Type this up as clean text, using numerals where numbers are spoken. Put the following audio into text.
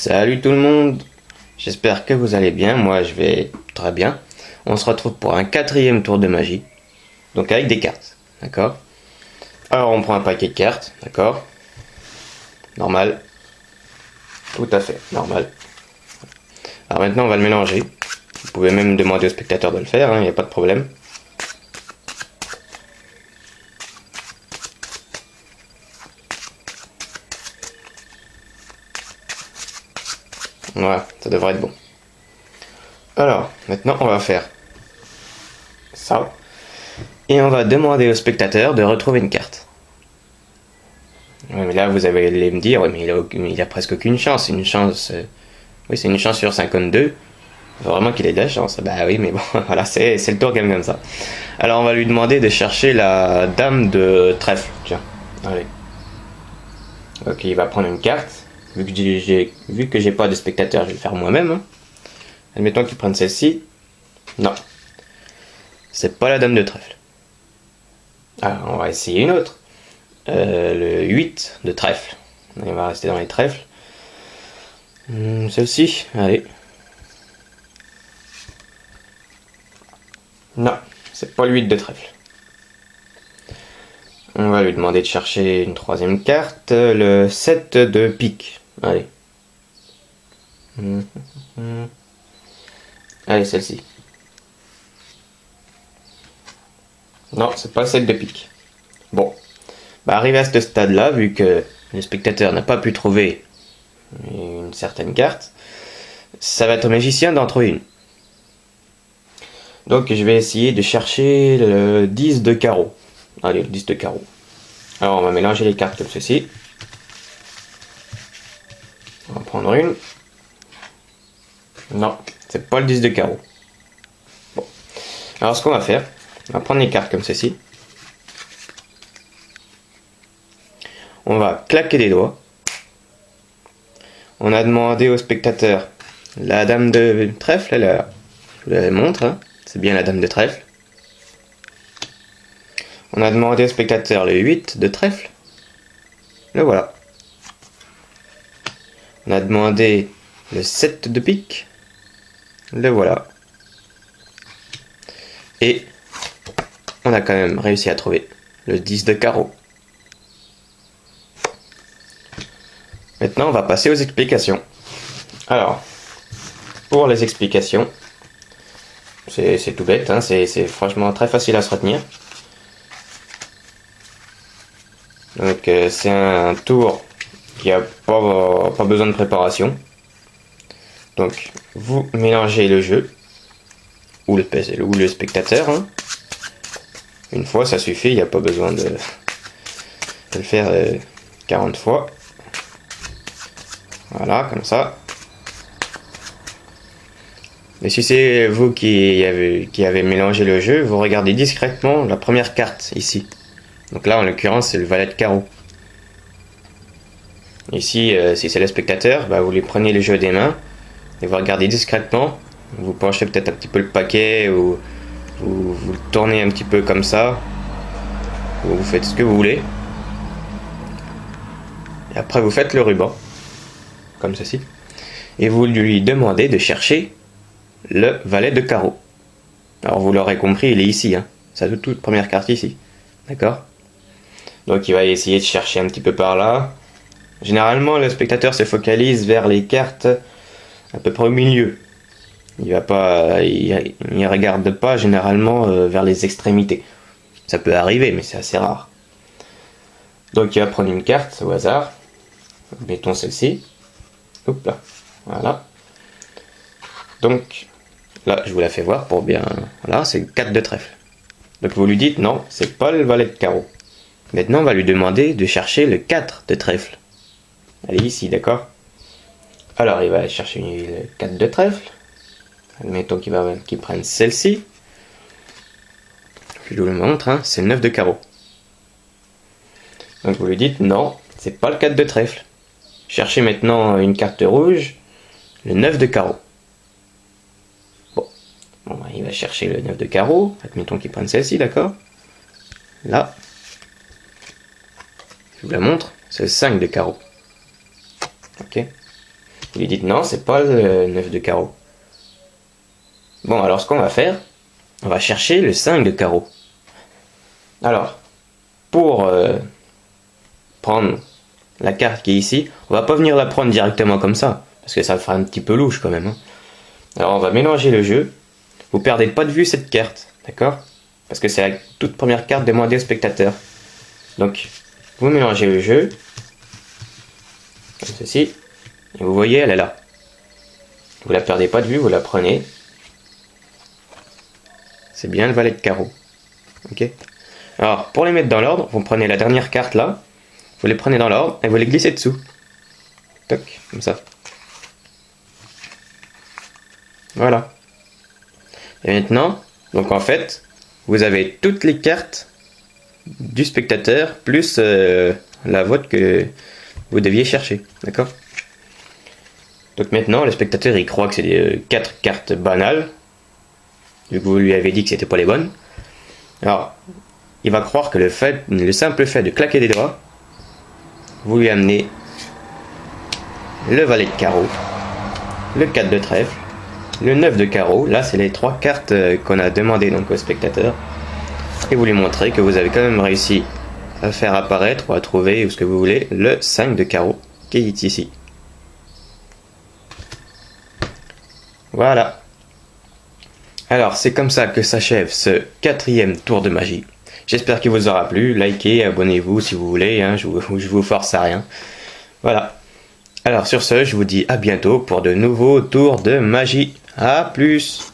Salut tout le monde, j'espère que vous allez bien, moi je vais très bien. On se retrouve pour un quatrième tour de magie, donc avec des cartes, d'accord? Alors on prend un paquet de cartes, d'accord? Normal, tout à fait, normal. Alors maintenant on va le mélanger, vous pouvez même demander au spectateur de le faire, il n'y a pas de problème. Voilà, ça devrait être bon. Alors, maintenant on va faire ça. Et on va demander au spectateur de retrouver une carte. Ouais, mais là vous allez me dire, ouais, mais il a presque aucune chance. Une chance. Oui, c'est une chance sur 52. Faut vraiment qu'il ait de la chance. Bah oui, mais bon, voilà, c'est le tour comme ça. Alors on va lui demander de chercher la dame de trèfle. Tiens, allez. Ok, il va prendre une carte. Vu que j'ai pas de spectateur, je vais le faire moi-même. Hein. Admettons qu'il prenne celle-ci. Non. C'est pas la dame de trèfle. Alors, on va essayer une autre. Le 8 de trèfle. On va rester dans les trèfles. Celle-ci, allez. Non, c'est pas le 8 de trèfle. On va lui demander de chercher une troisième carte, le 7 de pique. Allez. Allez, celle-ci. Non, c'est pas celle de pique. Bon. Bah, arrivé à ce stade-là, vu que le spectateur n'a pas pu trouver une certaine carte, ça va être au magicien d'en trouver une. Donc je vais essayer de chercher le 10 de carreau. Allez, le 10 de carreau. Alors on va mélanger les cartes comme ceci. On va prendre une. Non, c'est pas le 10 de carreau. Bon. Alors ce qu'on va faire, on va prendre les cartes comme ceci. On va claquer les doigts. On a demandé au spectateur la dame de trèfle, je vous la montre, hein. C'est bien la dame de trèfle. On a demandé au spectateur le 8 de trèfle. Le voilà. On a demandé le 7 de pique. Le voilà. Et on a quand même réussi à trouver le 10 de carreau. Maintenant, on va passer aux explications. Alors, pour les explications, c'est tout bête, hein, c'est franchement très facile à se retenir. Donc c'est un tour qui a pas besoin de préparation. Donc vous mélangez le jeu ou le spectateur. Hein. Une fois ça suffit, il n'y a pas besoin de le faire 40 fois. Voilà, comme ça. Mais si c'est vous qui avez mélangé le jeu, vous regardez discrètement la première carte ici. Donc là en l'occurrence c'est le valet de carreau. Ici si c'est le spectateur, bah, vous lui prenez le jeu des mains et vous regardez discrètement. Vous penchez peut-être un petit peu le paquet ou vous le tournez un petit peu comme ça. Ou vous faites ce que vous voulez. Et après vous faites le ruban. Comme ceci. Et vous lui demandez de chercher le valet de carreau. Alors vous l'aurez compris, il est ici. Hein. Sa toute première carte ici. D'accord ? Donc il va essayer de chercher un petit peu par là. Généralement, le spectateur se focalise vers les cartes à peu près au milieu. Il regarde pas généralement vers les extrémités. Ça peut arriver, mais c'est assez rare. Donc il va prendre une carte au hasard. Mettons celle-ci. Hop là. Voilà. Donc là, je vous la fais voir pour bien. Voilà, c'est 4 de trèfle. Donc vous lui dites non, c'est pas le valet de carreau. Maintenant, on va lui demander de chercher le 4 de trèfle. Elle est ici, d'accord? Alors, il va chercher le 4 de trèfle. Admettons qu'il prenne celle-ci. Je vous le montre, hein, c'est le 9 de carreau. Donc vous lui dites non, c'est pas le 4 de trèfle. Cherchez maintenant une carte rouge, le 9 de carreau. Bon, il va chercher le 9 de carreau. Admettons qu'il prenne celle-ci, d'accord? Là, je vous la montre, c'est le 5 de carreau. Ok. Vous lui dites non, c'est pas le 9 de carreau. Bon, alors ce qu'on va faire, on va chercher le 5 de carreau. Alors, pour prendre la carte qui est ici, on va pas venir la prendre directement comme ça, parce que ça fera un petit peu louche quand même. Hein. Alors on va mélanger le jeu. Vous perdez pas de vue cette carte, d'accord? Parce que c'est la toute première carte demandée au spectateur. Donc, vous mélangez le jeu, comme ceci, et vous voyez, elle est là. Vous la perdez pas de vue, vous la prenez. C'est bien le valet de carreau. Ok? Alors, pour les mettre dans l'ordre, vous prenez la dernière carte là, vous les prenez dans l'ordre et vous les glissez dessous. Toc, comme ça. Voilà. Et maintenant, donc en fait, vous avez toutes les cartes du spectateur plus la vôtre que vous deviez chercher. D'accord? Donc maintenant, le spectateur il croit que c'est 4 cartes banales, vu que vous lui avez dit que c'était pas les bonnes. Alors, il va croire que le simple fait de claquer des doigts, vous lui amenez le valet de carreau, le 4 de trèfle, le 9 de carreau. Là, c'est les 3 cartes qu'on a demandé donc au spectateur. Et vous lui montrez que vous avez quand même réussi à faire apparaître ou à trouver, ou ce que vous voulez, le 5 de carreau qui est ici. Voilà. Alors, c'est comme ça que s'achève ce 4e tour de magie. J'espère qu'il vous aura plu. Likez, abonnez-vous si vous voulez. Hein, je vous force à rien. Voilà. Alors, sur ce, je vous dis à bientôt pour de nouveaux tours de magie. A plus!